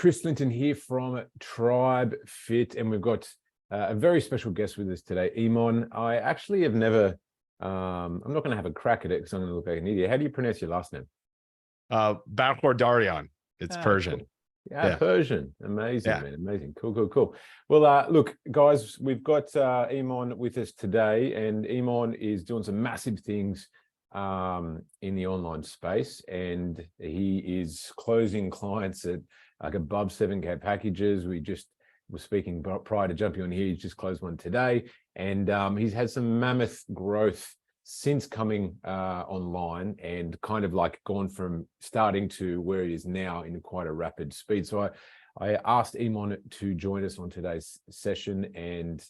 Lynton here from TribeFit, and we've got a very special guest with us today, Eamon. I actually have never, I'm not going to have a crack at it because I'm going to look like an idiot. How do you pronounce your last name? Balkor Darian. It's Persian. Cool. Yeah, Persian. Amazing, Yeah. man. Amazing. Cool. Well, look, guys, we've got Eamon with us today, and Eamon is doing some massive things in the online space, and he is closing clients at like above 7K packages. We just were speaking prior to jumping on here. He's just closed one today, and he's had some mammoth growth since coming online, and kind of like gone from starting to where he is now in quite a rapid speed. So I asked Eamon to join us on today's session and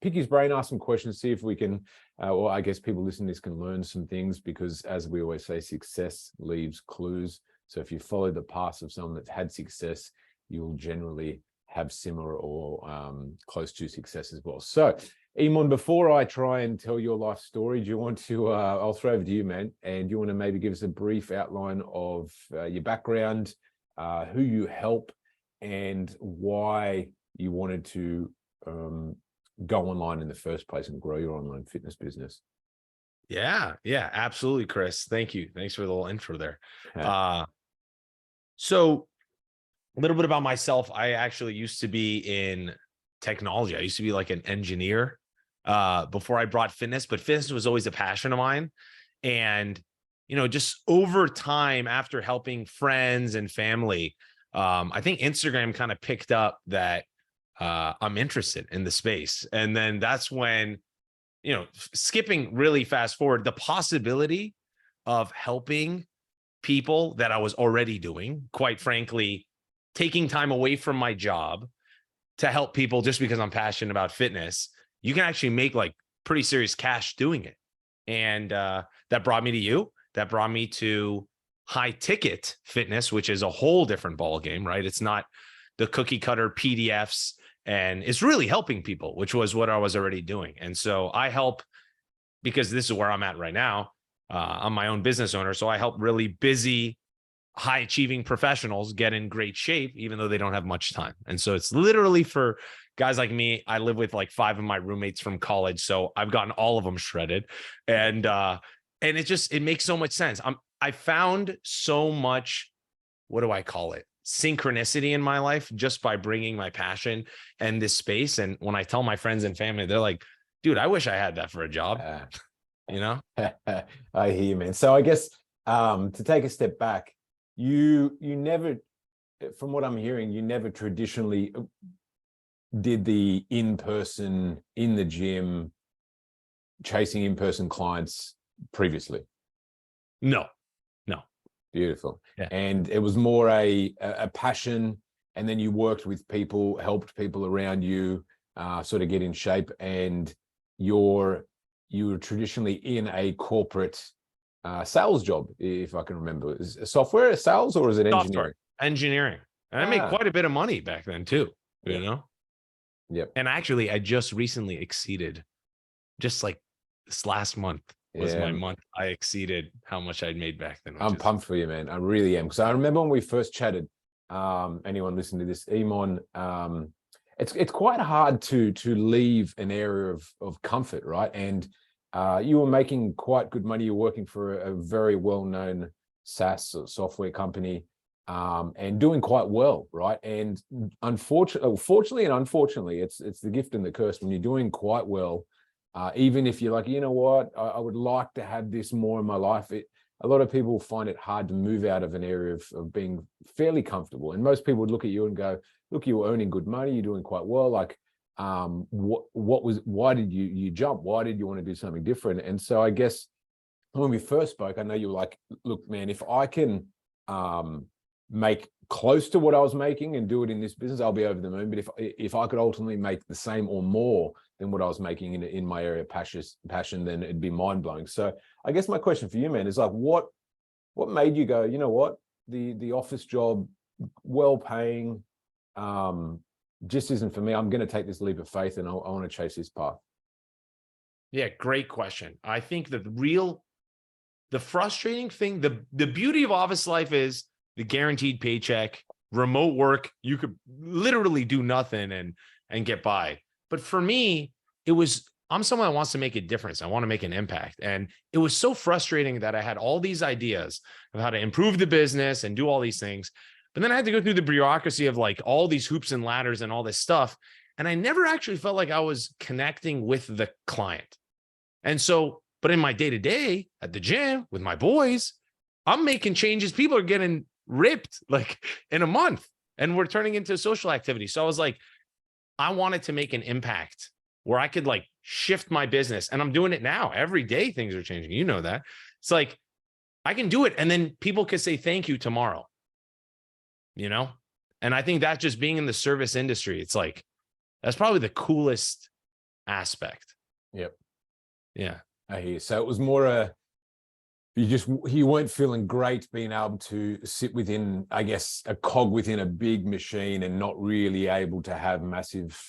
pick his brain, ask some questions, see if we can, or I guess people listening to this can learn some things, because as we always say, success leaves clues. So if you follow the path of someone that's had success, you'll generally have similar or close to success as well. So Eamon, before I try and tell your life story, do you want to, I'll throw over to you, man, and do you want to maybe give us a brief outline of your background, who you help, and why you wanted to go online in the first place and grow your online fitness business? Yeah, absolutely, Chris. Thank you. Thanks for the little intro there. Okay. So a little bit about myself. I actually used to be in technology. I used to be like an engineer before I brought fitness, but fitness was always a passion of mine. And, you know, just over time, after helping friends and family, I think Instagram kind of picked up that I'm interested in the space. And then that's when, you know, skipping really fast forward, the possibility of helping people that I was already doing, quite frankly, taking time away from my job to help people just because I'm passionate about fitness, you can actually make like pretty serious cash doing it. And that brought me to you. That brought me to high ticket fitness, which is a whole different ball game, right? It's not the cookie cutter PDFs, and it's really helping people, which was what I was already doing. And so I help, because this is where I'm at right now. I'm my own business owner. So I help really busy, high achieving professionals get in great shape, even though they don't have much time. And so it's literally for guys like me. I live with like 5 of my roommates from college, so I've gotten all of them shredded. And it makes so much sense. I found so much, what do I call it? Synchronicity in my life just by bringing my passion and this space. And when I tell my friends and family, they're like, dude, I wish I had that for a job. You know? I hear you, man. So I guess to take a step back, you never, from what I'm hearing, you never traditionally did the in-person, in the gym, chasing in-person clients previously. No. Beautiful. Yeah. And it was more a passion, and then you worked with people, helped people around you sort of get in shape, and you were traditionally in a corporate sales job, if I can remember. Is it software sales, or is it engineering? Software engineering. And I made quite a bit of money back then too, you know? Yep. And actually, I just recently exceeded, just like this last month was my month. I exceeded how much I'd made back then. I'm pumped for you, man. I really am. Because I remember when we first chatted, anyone listening to this, Eamon, it's quite hard to leave an area of comfort, right? And you were making quite good money. You're working for a very well-known SaaS software company, and doing quite well, right? And fortunately and unfortunately, it's the gift and the curse. When you're doing quite well, even if you're like, you know what, I would like to have this more in my life, a lot of people find it hard to move out of an area of being fairly comfortable. And most people would look at you and go, look, you were earning good money, you're doing quite well. Like, why did you jump? Why did you want to do something different? And so I guess when we first spoke, I know you were like, look, man, if I can make close to what I was making and do it in this business, I'll be over the moon. But if I could ultimately make the same or more than what I was making in my area of passion, then it'd be mind blowing. So I guess my question for you, man, is like, what made you go, you know what, the office job, well paying, just isn't for me. I'm going to take this leap of faith, and I want to chase this path. Yeah, great question. I think that the frustrating thing, the beauty of office life is the guaranteed paycheck, remote work, you could literally do nothing and get by. But for me, I'm someone that wants to make a difference. I want to make an impact. And it was so frustrating that I had all these ideas of how to improve the business and do all these things. But then I had to go through the bureaucracy of like all these hoops and ladders and all this stuff. And I never actually felt like I was connecting with the client. And so, but in my day-to-day at the gym with my boys, I'm making changes. People are getting ripped like in a month, and we're turning into a social activity. So I was like, I wanted to make an impact where I could like shift my business. And I'm doing it now. Every day things are changing. You know that. It's like, I can do it. And then people could say thank you tomorrow, you know? And I think that just being in the service industry, it's like, that's probably the coolest aspect. Yep. Yeah. I hear. So it was more you weren't feeling great being able to sit within, I guess, a cog within a big machine and not really able to have massive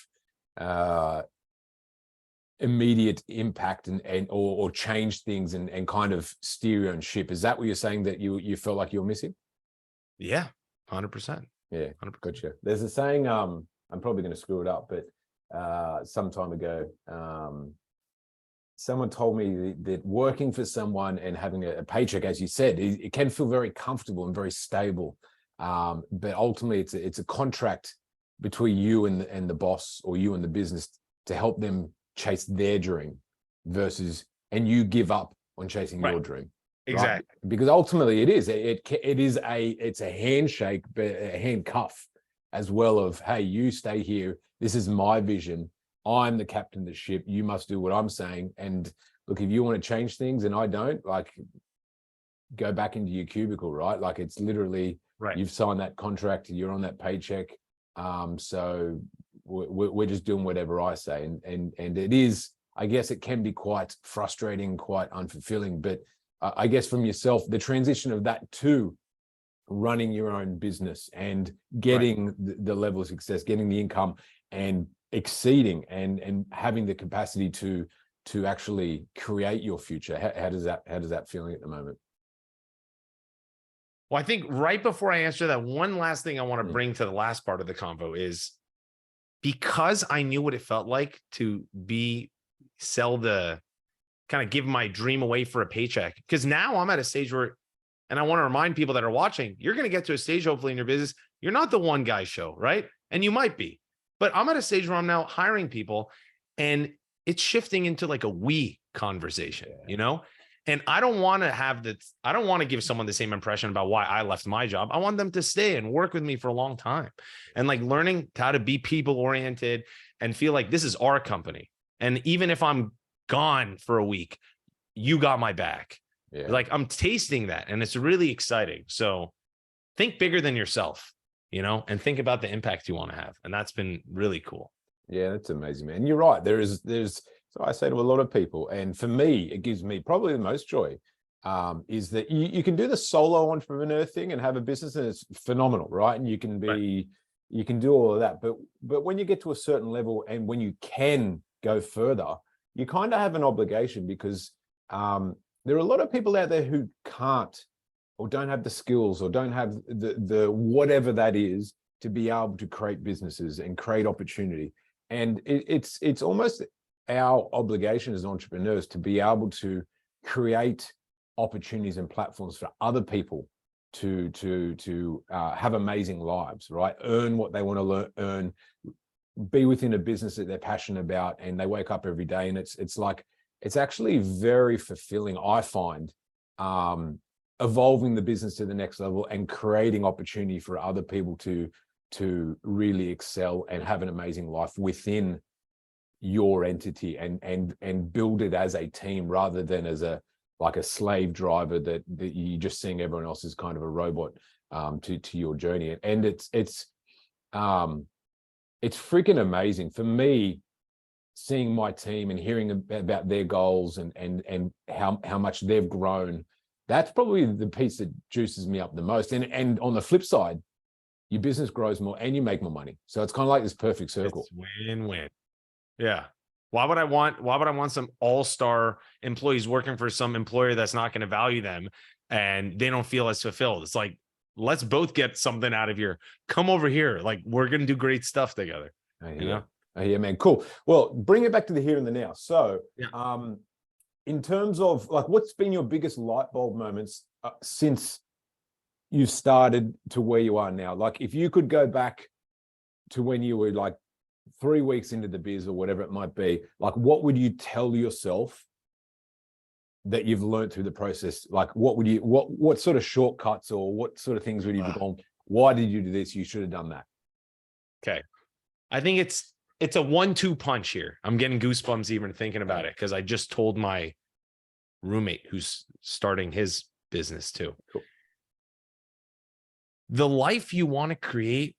immediate impact or change things and kind of steer your own ship. Is that what you're saying that you felt like you were missing? Yeah, 100%. Yeah, 100%. Gotcha. There's a saying, I'm probably going to screw it up, but some time ago, someone told me that working for someone and having a paycheck, as you said, it can feel very comfortable and very stable. But ultimately, it's a contract between you and the boss, or you and the business, to help them chase their dream and you give up on chasing your dream. Exactly. Right? Because ultimately it's a handshake, but a handcuff as well of, hey, you stay here. This is my vision. I'm the captain of the ship. You must do what I'm saying. And look, if you want to change things and I don't, like, go back into your cubicle, right? Like, it's literally, you've signed that contract, you're on that paycheck. So we're just doing whatever I say. And it is, I guess it can be quite frustrating, quite unfulfilling, but I guess from yourself, the transition of that to running your own business and getting the level of success, getting the income and exceeding and having the capacity to actually create your future. How does that feeling at the moment? Well, I think right before I answer that, one last thing I want to bring to the last part of the convo is, because I knew what it felt like to kind of give my dream away for a paycheck. Because now I'm at a stage where, and I want to remind people that are watching, you're going to get to a stage, hopefully, in your business, you're not the one guy show, right? And you might be, but I'm at a stage where I'm now hiring people, and it's shifting into like a we conversation, you know? And I don't want to give someone the same impression about why I left my job. I want them to stay and work with me for a long time, and like learning how to be people oriented and feel like this is our company. And even if I'm gone for a week, you got my back. Yeah. Like, I'm tasting that, and it's really exciting. So think bigger than yourself, you know, and think about the impact you want to have. And that's been really cool. Yeah, that's amazing, man. You're right. There's so I say to a lot of people, and for me, it gives me probably the most joy, is that you can do the solo entrepreneur thing and have a business, and it's phenomenal, right? And you can do all of that. But when you get to a certain level and when you can go further, you kind of have an obligation, because there are a lot of people out there who can't, or don't have the skills, or don't have the whatever that is, to be able to create businesses and create opportunity. And it's almost our obligation as entrepreneurs to be able to create opportunities and platforms for other people to have amazing lives, right? Earn what they want to earn, be within a business that they're passionate about, and they wake up every day, and it's actually very fulfilling, I find, evolving the business to the next level and creating opportunity for other people to really excel and have an amazing life within your entity, and build it as a team, rather than as a slave driver that you're just seeing everyone else as kind of a robot to your journey. And it's freaking amazing for me, seeing my team and hearing about their goals and how much they've grown. That's probably the piece that juices me up the most. And on the flip side, your business grows more and you make more money. So it's kind of like this perfect circle. It's win-win. Yeah. Why would I want some all-star employees working for some employer that's not going to value them and they don't feel as fulfilled? It's like, let's both get something out of here. Come over here. Like, we're going to do great stuff together. You know? I hear, man. Cool. Well, bring it back to the here and the now. So, Yeah. in terms of like, what's been your biggest light bulb moments since you started to where you are now? Like, if you could go back to when you were like 3 weeks into the biz or whatever it might be, like, what would you tell yourself that you've learned through the process? Like, what sort of shortcuts or what sort of things would you be going, why did you do this? You should have done that. Okay. I think it's a 1-2 punch here. I'm getting goosebumps even thinking about it, because I just told my roommate who's starting his business too. Cool. The life you want to create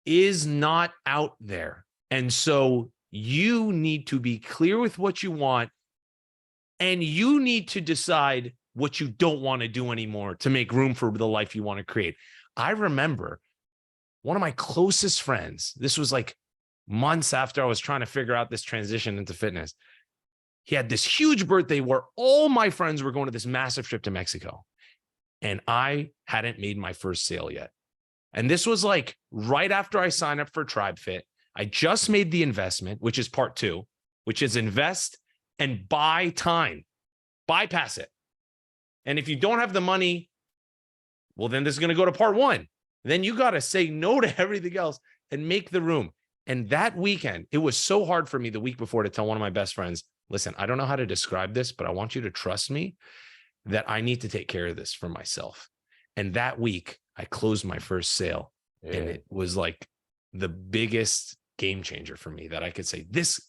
is not out there. And so you need to be clear with what you want, and you need to decide what you don't want to do anymore to make room for the life you want to create. I remember one of my closest friends, this was like months after I was trying to figure out this transition into fitness. He had this huge birthday where all my friends were going to this massive trip to Mexico, and I hadn't made my first sale yet. And this was like right after I signed up for TribeFit. I just made the investment, which is part 2, which is invest and buy time, bypass it. And if you don't have the money, well, then this is going to go to part 1. Then you got to say no to everything else and make the room. And that weekend, it was so hard for me the week before to tell one of my best friends, listen, I don't know how to describe this, but I want you to trust me that I need to take care of this for myself. And that week I closed my first sale, and it was like the biggest game changer for me, that I could say this,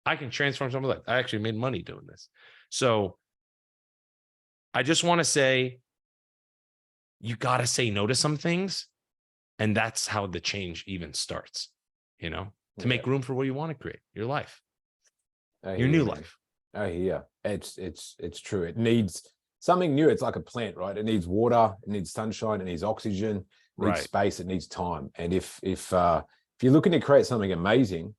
I can transform someone's life. I actually made money doing this. So I just want to say, you got to say no to some things. And that's how the change even starts, you know, to make room for what you want to create, your life, your new life. I hear. It's true. It needs something new. It's like a plant, right? It needs water, it needs sunshine, it needs oxygen, it needs space, it needs time. And if you're looking to create something amazing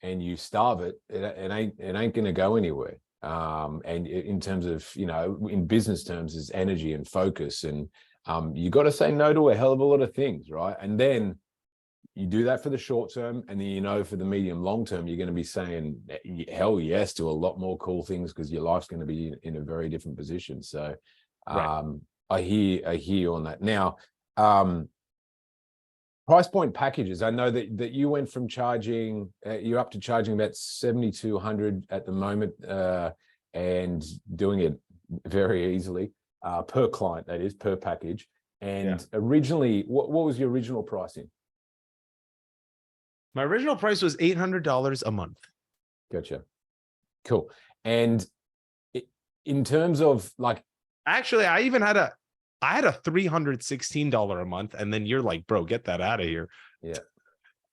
and you starve it, it ain't going to go anywhere. And in terms of, you know, in business terms, is energy and focus, and you got to say no to a hell of a lot of things, right? And then you do that for the short term, and then, you know, for the medium long term, you're going to be saying hell yes to a lot more cool things, because your life's going to be in a very different position. So I hear you on that. Now, price point packages. I know that you went from charging, you're up to charging about $7,200 at the moment, and doing it very easily per client, that is, per package. And originally, what was your original pricing? My original price was $800 a month. Gotcha. Cool. And in terms of like, actually, I had a $316 a month, and then you're like, bro, get that out of here. Yeah.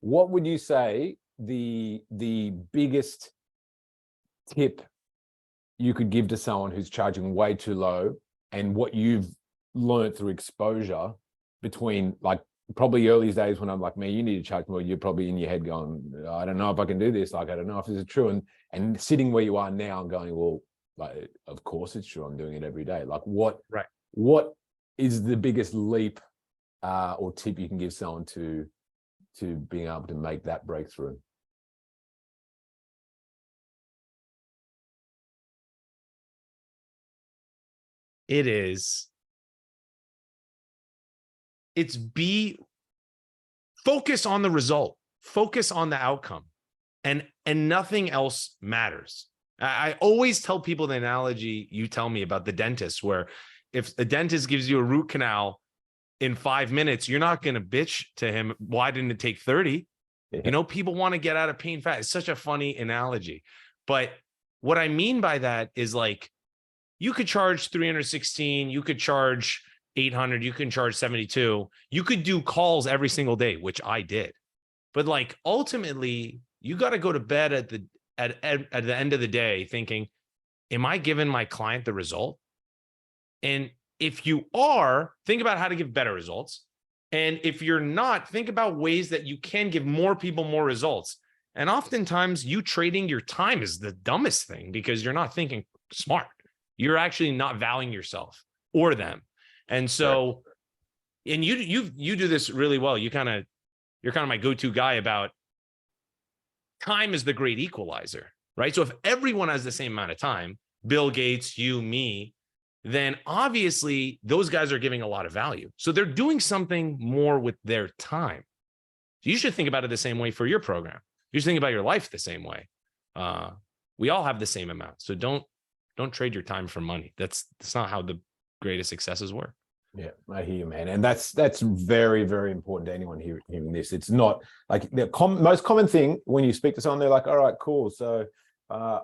What would you say the biggest tip you could give to someone who's charging way too low, and what you've learned through exposure between, like, probably early days when I'm like, man, you need to charge more, you're probably in your head going, I don't know if I can do this. Like, I don't know if this is true. And sitting where you are now and going, well, like, of course it's true. I'm doing it every day. Like, what is the biggest leap or tip you can give someone to being able to make that breakthrough? It's focus on the result, focus on the outcome, and nothing else matters. I always tell people the analogy you tell me about the dentist, where if a dentist gives you a root canal in 5 minutes, you're not going to bitch to him, why didn't it take 30? Yeah. You know, people want to get out of pain fast. It's such a funny analogy. But what I mean by that is, like, you could charge 316, you could charge 800, you can charge 72. You could do calls every single day, which I did. But, like, ultimately, you got to go to bed at the end of the day thinking, am I giving my client the result? And if you are, think about how to give better results. And if you're not, think about ways that you can give more people more results. And oftentimes, you trading your time is the dumbest thing, because you're not thinking smart. You're actually not valuing yourself or them. And so and you do this really well. You're kind of my go-to guy about time is the great equalizer, right? So if everyone has the same amount of time, Bill Gates, you, me, then obviously those guys are giving a lot of value. So they're doing something more with their time. So you should think about it the same way for your program. You should think about your life the same way. We all have the same amount. So don't trade your time for money. That's not how the greatest successes work. Yeah, I hear you, man. And that's very, very important to anyone hearing this. It's not like the most common thing when you speak to someone, they're like, all right, cool. So I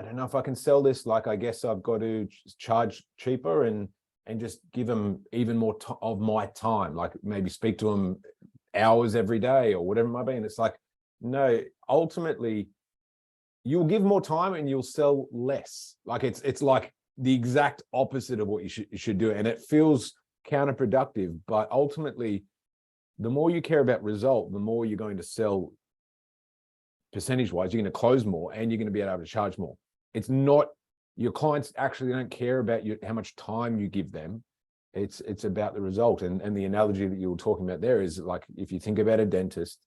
don't know if I can sell this. Like, I guess I've got to charge cheaper and just give them even more of my time, like maybe speak to them hours every day or whatever it might be. And it's like, no, ultimately you'll give more time and you'll sell less. Like it's like the exact opposite of what you should do. And it feels counterproductive, but ultimately the more you care about result, the more you're going to sell percentage-wise. You're going to close more and you're going to be able to charge more. It's not, your clients actually don't care about how much time you give them. It's about the result. And the analogy that you were talking about there is like, if you think about a dentist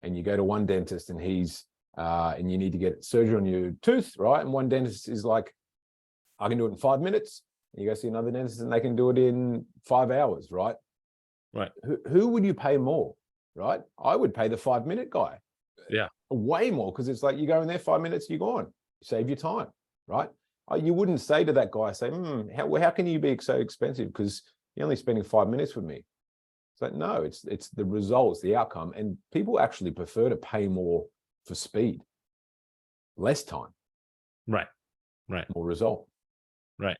and you go to one dentist and and you need to get surgery on your tooth, right? And one dentist is like, I can do it in 5 minutes. And you go see another dentist and they can do it in 5 hours, right? Right. Who would you pay more, right? I would pay the 5-minute guy. Yeah. Way more, because it's like you go in there 5 minutes, you're gone. Save your time, right? You wouldn't say to that guy, say, how can you be so expensive? Because you're only spending 5 minutes with me. It's like, no, it's the results, the outcome. And people actually prefer to pay more for speed, less time. Right. More result. Right.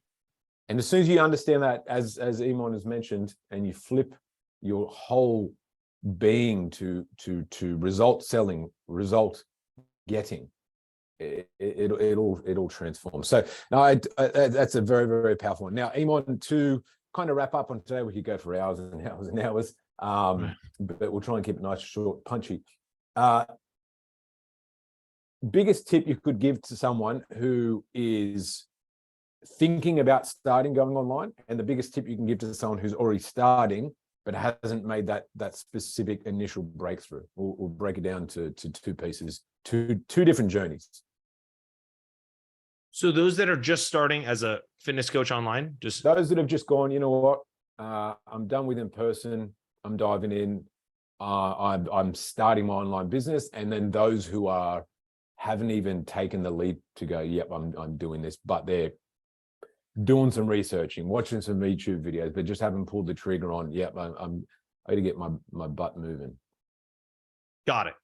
And as soon as you understand that, as Eamon has mentioned, and you flip your whole being to result selling, result getting, it'll transform. So now that's a very, very powerful one. Now, Eamon, to kind of wrap up on today, we could go for hours and hours and hours, but we'll try and keep it nice, short, punchy. Biggest tip you could give to someone who is thinking about going online, and the biggest tip you can give to someone who's already starting but hasn't made that specific initial breakthrough. We'll break it down to two pieces, two different journeys. So those that are just starting as a fitness coach online, just those that have just gone, you know what, I'm done with in person, I'm diving in, I'm starting my online business, and then those who haven't even taken the leap to go, yep, I'm doing this, but they're doing some researching, watching some YouTube videos, but just haven't pulled the trigger on, yep, I got to get my butt moving. Got it.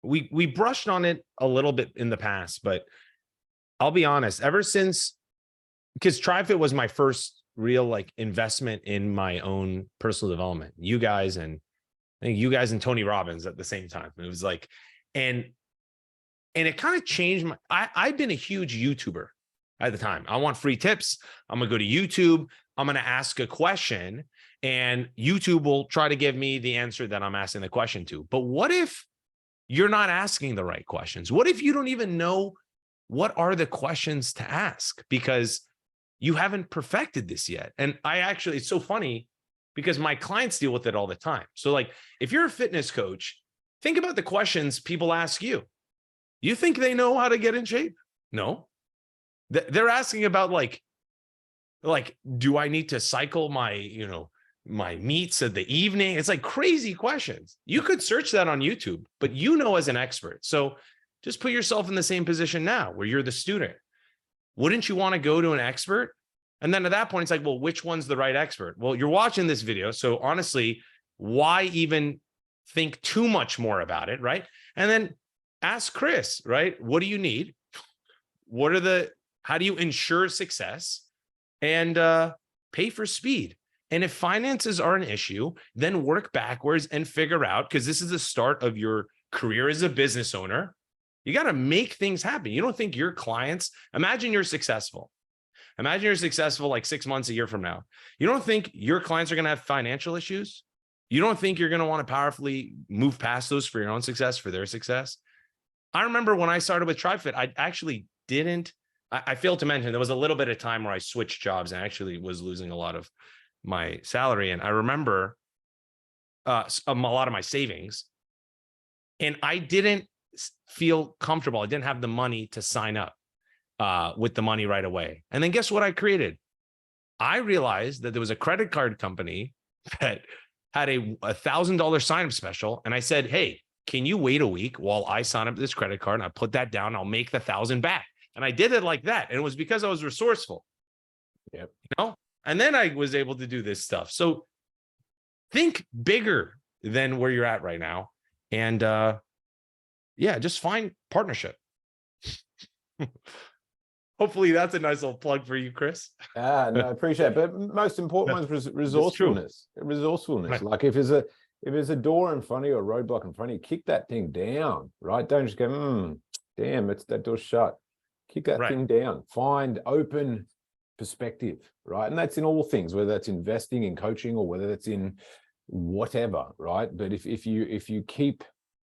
We brushed on it a little bit in the past, but I'll be honest, ever since, because TribeFit was my first real like investment in my own personal development, I think you guys and Tony Robbins at the same time. It was like, and it kind of changed I've been a huge YouTuber at the time. I want free tips. I'm going to go to YouTube. I'm going to ask a question and YouTube will try to give me the answer that I'm asking the question to. But what if you're not asking the right questions? What if you don't even know what are the questions to ask because you haven't perfected this yet? And it's so funny because my clients deal with it all the time. So like, if you're a fitness coach, think about the questions people ask you. You think they know how to get in shape? No. They're asking about like, do I need to cycle my meets at the evening? It's like crazy questions. You could search that on YouTube, but as an expert. So just put yourself in the same position now where you're the student. Wouldn't you want to go to an expert? And then at that point, it's like, well, which one's the right expert? Well, you're watching this video. So honestly, why even think too much more about it, right? And then ask Chris, right? What do you need? How do you ensure success? And pay for speed. And if finances are an issue, then work backwards and figure out, because this is the start of your career as a business owner. You got to make things happen. You don't think your clients, imagine you're successful like 6 months, a year from now. You don't think your clients are going to have financial issues? You don't think you're going to want to powerfully move past those for your own success, for their success? I remember when I started with TribeFit, I actually I failed to mention there was a little bit of time where I switched jobs and actually was losing a lot of my salary. And I remember a lot of my savings, and I didn't feel comfortable. I didn't have the money to sign up with the money right away. And then guess what I created? I realized that there was a credit card company that had a $1,000 sign-up special. And I said, hey, can you wait a week while I sign up this credit card and I put that down? I'll make the 1,000 back. And I did it like that. And it was because I was resourceful. Yep. You know? And then I was able to do this stuff. So think bigger than where you're at right now. And yeah, just find partnership. Hopefully that's a nice little plug for you, Chris. No, I appreciate it. But most important one is resourcefulness. Resourcefulness. Right. Like if there's a door in front of you, a roadblock in front of you, kick that thing down, right? Don't just go, damn, that door's shut. Kick that thing down. Find open perspective, right? And that's in all things, whether that's investing in coaching or whether that's in whatever, right? But if you keep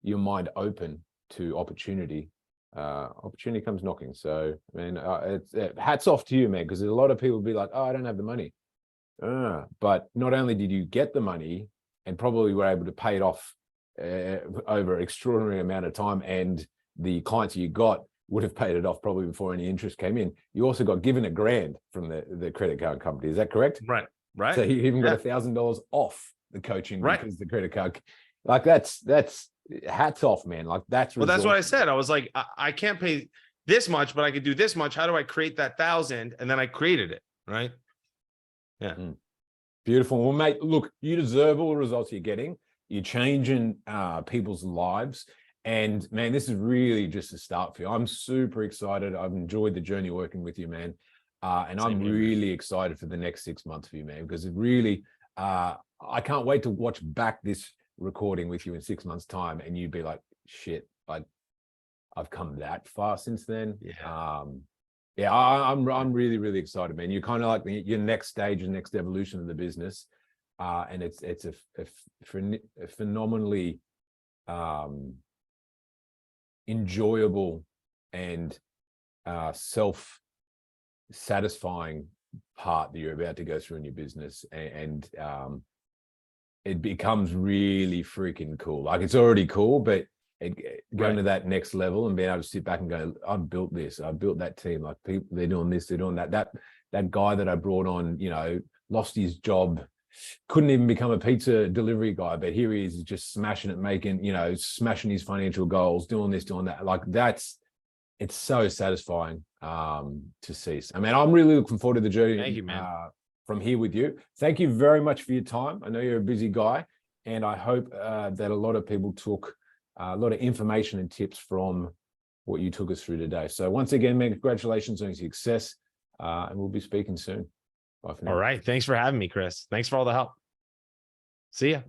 your mind open to opportunity, opportunity comes knocking. So, I mean, hats off to you, man, because a lot of people be like, oh, I don't have the money. But not only did you get the money and probably were able to pay it off over an extraordinary amount of time, and the clients you got would have paid it off probably before any interest came in. You also got given $1,000 from the credit card company. Is that correct? Right. So you even got $1,000 off the coaching because the credit card, like that's hats off, man. Like that's that's what I said. I was like, I can't pay this much, but I could do this much. How do I create that 1,000? And then I created it. Right. Yeah. Beautiful. Well, mate, look, you deserve all the results you're getting. You're changing people's lives. And man, this is really just a start for you. I'm super excited. I've enjoyed the journey working with you, man. And I'm really excited for the next 6 months for you, man, because it really, I can't wait to watch back this recording with you in 6 months' time, and you'd be like, shit, like I've come that far since then. I'm really, really excited, man. You're kind of like your next stage, your next evolution of the business. And it's a phenomenally enjoyable and self-satisfying part that you're about to go through in your business, and it becomes really freaking cool. Like it's already cool, but going to that next level and being able to sit back and go, I've built this, I've built that team. Like people, they're doing this, they're doing that. That guy that I brought on, you know, lost his job, couldn't even become a pizza delivery guy, but here he is just smashing it, making, you know, smashing his financial goals, doing this, doing that. Like it's so satisfying to see. I mean, I'm really looking forward to the journey. Thank you, man. From here with you. Thank you very much for your time. I know you're a busy guy, and I hope that a lot of people took a lot of information and tips from what you took us through today. So once again, man, congratulations on your success, and we'll be speaking soon. Bye for now. All right. Thanks for having me, Chris. Thanks for all the help. See ya.